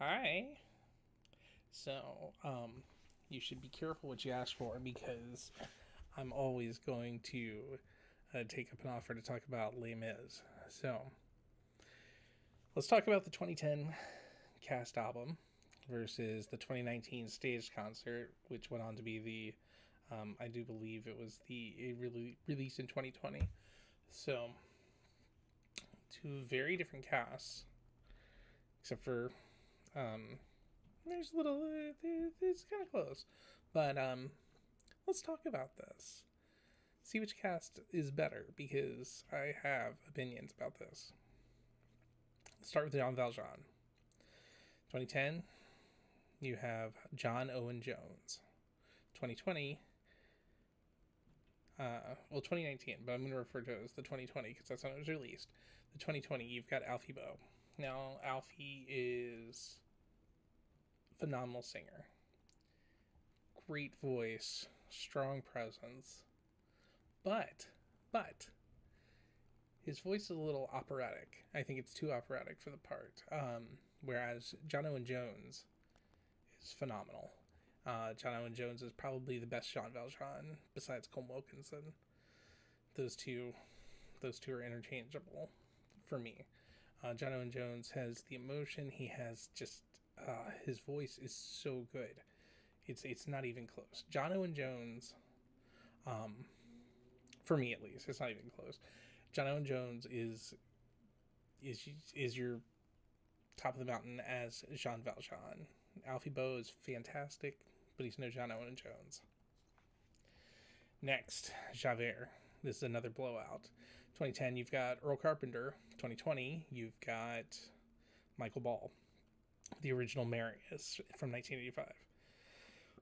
Hi. So, you should be careful what you ask for because I'm always going to take up an offer to talk about Les Mis. So, let's talk about the 2010 cast album versus the 2019 staged concert, which went on to be I do believe it was the really released in 2020. So, two very different casts, except for um, there's a little, it's kind of close. But let's talk about this. See which cast is better because I have opinions about this. Let's start with Jean Valjean. 2010, you have John Owen Jones. 2020, 2019, but I'm going to refer to it as the 2020 because that's when it was released. The 2020, you've got Alfie Boe. Now, Alfie is a phenomenal singer, great voice, strong presence, but his voice is a little operatic. I think it's too operatic for the part. Whereas John Owen Jones is phenomenal. John Owen Jones is probably the best Jean Valjean besides Colm Wilkinson. Those two, those two are interchangeable for me. John Owen Jones has the emotion. He has just his voice is so good. It's not even close. John Owen Jones, um, for me at least, it's not even close. John Owen Jones is your top of the mountain as Jean Valjean. Alfie Boe is fantastic, but he's no John Owen Jones. Next, Javert. This is another blowout. 2010, you've got Earl Carpenter. 2020, you've got Michael Ball, the original Marius from 1985,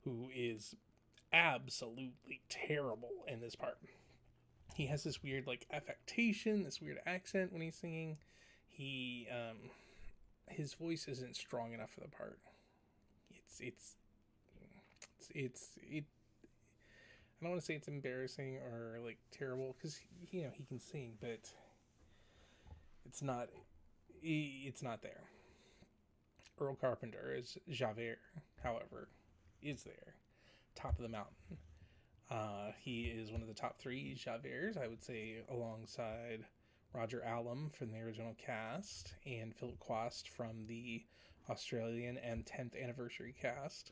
who is absolutely terrible in this part. He has this weird like affectation, this weird accent when he's singing. He his voice isn't strong enough for the part. It's I don't want to say it's embarrassing or like terrible because he can sing, but it's not there. Earl Carpenter as Javert, however, is there, top of the mountain. He is one of the top three Javerts, I would say, alongside Roger Allam from the original cast and Philip Quast from the Australian and 10th anniversary cast.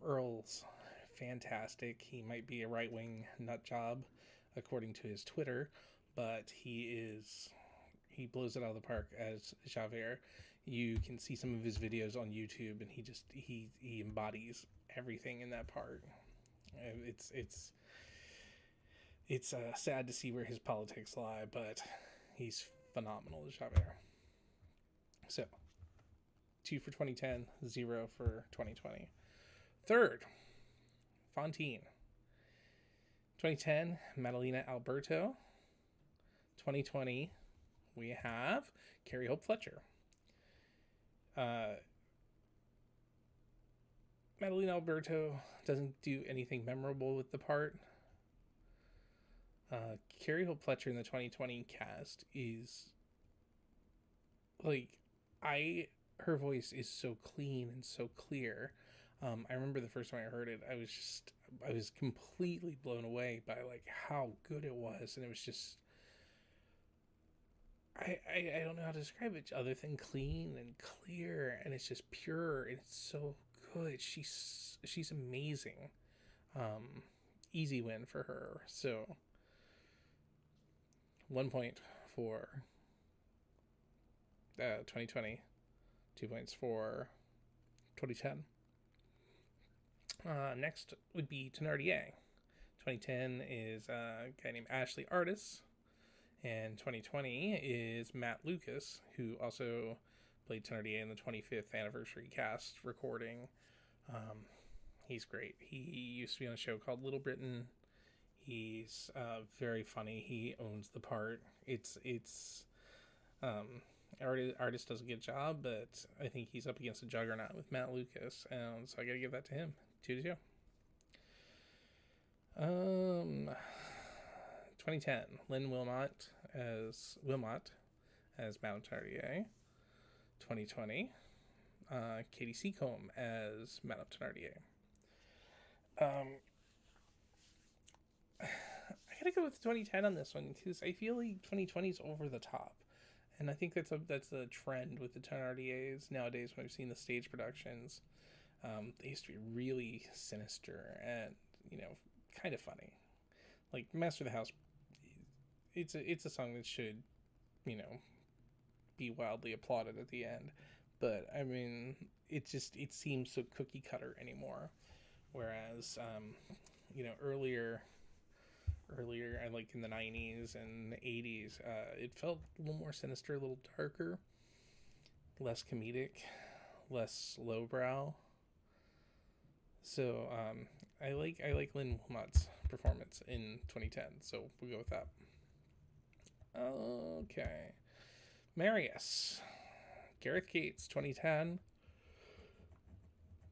Earl's fantastic. He might be a right wing nut job, according to his Twitter, but he blows it out of the park as Javert. You can see some of his videos on YouTube, and he embodies everything in that part. It's sad to see where his politics lie, but he's phenomenal as Javert. So, 2 for 2010, 0 for 2020. Third, Fantine. 2010, Madalena Alberto. 2020, we have Carrie Hope Fletcher. Madalena Alberto doesn't do anything memorable with the part. Carrie Hope Fletcher in the 2020 cast is like her voice is so clean and so clear. I remember the first time I heard it, I was completely blown away by like how good it was, and it was just I don't know how to describe it other than clean and clear, and it's just pure and it's so good. She's amazing. Easy win for her. So 1 point for 2020, 2 points for 2010. Next would be Thenardier. 2010 is a guy named Ashley Artis, and 2020 is Matt Lucas, who also played Thenardier in the 25th anniversary cast recording. He's great. He used to be on a show called Little Britain. He's very funny. He owns the part. Artist does a good job, but I think he's up against a juggernaut with Matt Lucas, and so I gotta give that to him. 2-2. 2010, Lynn Wilmot as Mount Thenardier. 2020, Katie Seacombe as Madame Thenardier. Um, I gotta go with 2010 on this one because I feel like 2020 is over the top, and I think that's a trend with the Thenardiers nowadays. When I've seen the stage productions, they used to be really sinister and kind of funny. Like Master of the House, it's a song that should you know be wildly applauded at the end, but I mean it seems so cookie cutter anymore. Whereas earlier I like in the 90s and 80s, it felt a little more sinister, a little darker, less comedic, less lowbrow. So I like Lynn Wilmot's performance in 2010. So we'll go with that. Okay, Marius, Gareth Gates, 2010.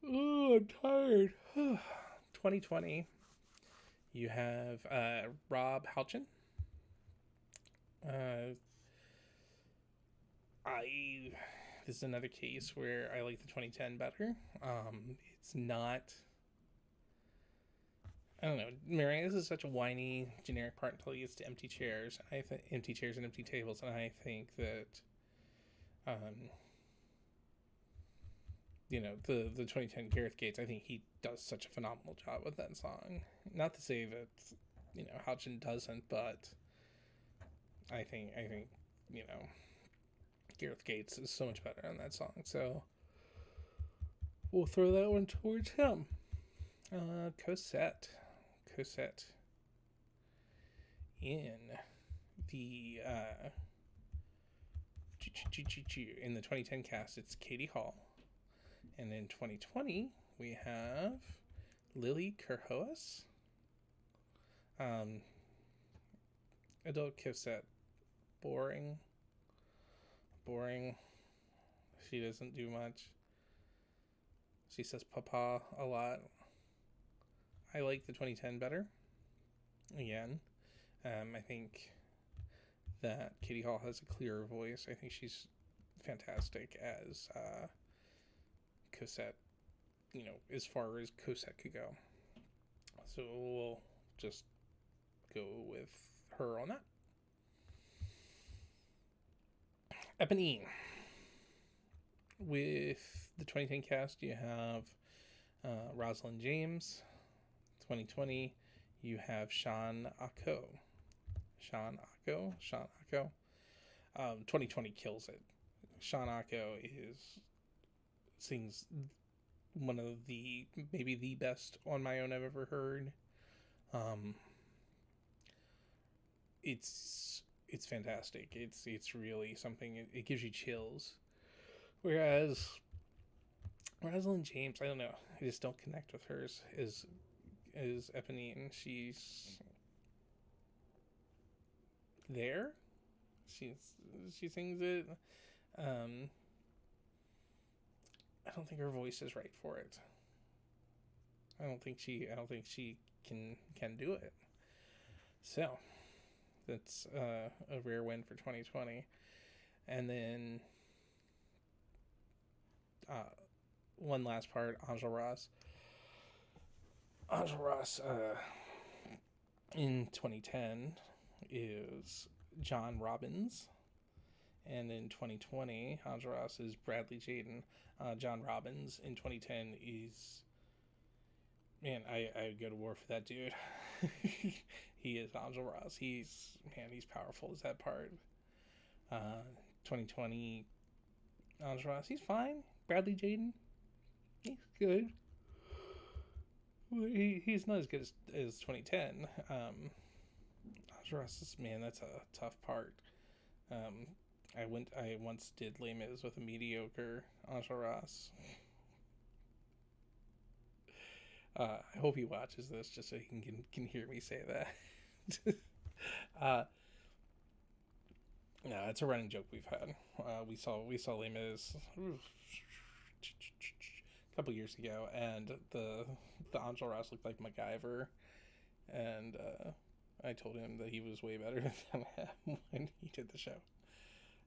Oh, I'm tired. 2020. You have Rob Halchin. I This is another case where I like the 2010 better. It's not. I don't know. Marius is such a whiny, generic part until he gets to empty chairs. Empty chairs and empty tables, and I think that, um, the 2010 Gareth Gates. I think he does such a phenomenal job with that song. Not to say that Halchin doesn't, but I think you know Gareth Gates is so much better on that song. So we'll throw that one towards him. Cosette in the in the 2010 cast, it's Katie Hall, and in 2020 we have Lily Kerhoas. Adult Cosette, boring. She doesn't do much. She says papa a lot. I like the 2010 better. Again, I think that Katie Hall has a clearer voice. I think she's fantastic as Cosette, as far as Cosette could go. So we'll just go with her on that. Eponine. With the 2010 cast, you have Rosalind James. 2020, you have Sean Ako. 2020 kills it. Sean Ako sings one of maybe the best On My Own I've ever heard. It's fantastic. It's really something. It gives you chills. Whereas Rosalind James, I don't know. I just don't connect with hers as Eponine. She's there. She sings it. I don't think her voice is right for it. I don't think she can do it. So that's a rare win for 2020. And then one last part, Angel Ross. In 2010 is John Robbins, and in 2020 Angel Ross is Bradley Jaden. John Robbins in 2010 is, man, I would go to war for that dude. He is Angel Ross. He's powerful as that part. 2020 Angel Ross, he's fine. Bradley Jaden, he's good. He's not as good as 2010. Angel Ross is, man, that's a tough part. I once did Les Mis with a mediocre Angel Ross. I hope he watches this just so he can hear me say that. No, it's a running joke we've had. We saw Les Mis a couple years ago, and the Angel Ross looked like MacGyver, and I told him that he was way better than him when he did the show.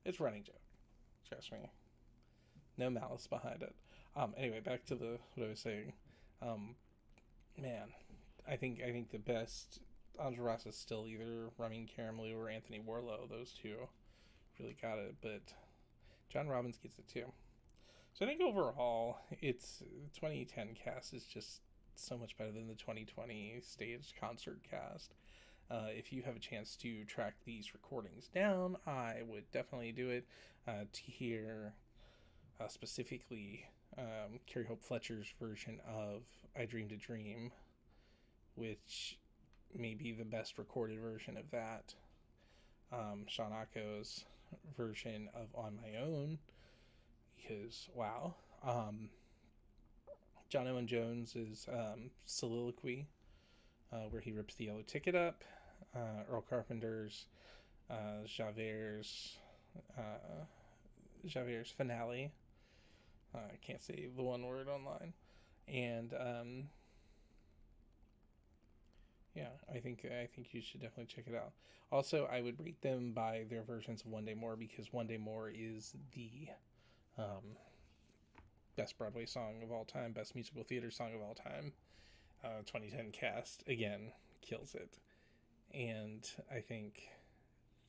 It's a running joke. Trust me. No malice behind it. Anyway, back to the what I was saying. Um, Man, I think the best entourage is still either Ramin Karimloo or Anthony Warlow. Those two really got it, but John Robbins gets it too. So I think overall, it's 2010 cast is just so much better than the 2020 staged concert cast. If you have a chance to track these recordings down, I would definitely do it. To hear specifically Carrie Hope Fletcher's version of I Dreamed a Dream, which may be the best recorded version of that. Sean Acko's version of On My Own, because wow. John Owen Jones's soliloquy, where he rips the yellow ticket up. Earl Carpenter's Javert's Javert's finale. I can't say the one word online, and yeah, I think you should definitely check it out. Also, I would rate them by their versions of One Day More, because One Day More is the um, best Broadway song of all time, best musical theater song of all time. 2010 cast again kills it, and I think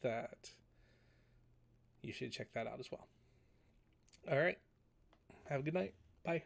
that you should check that out as well. All right, have a good night. Bye.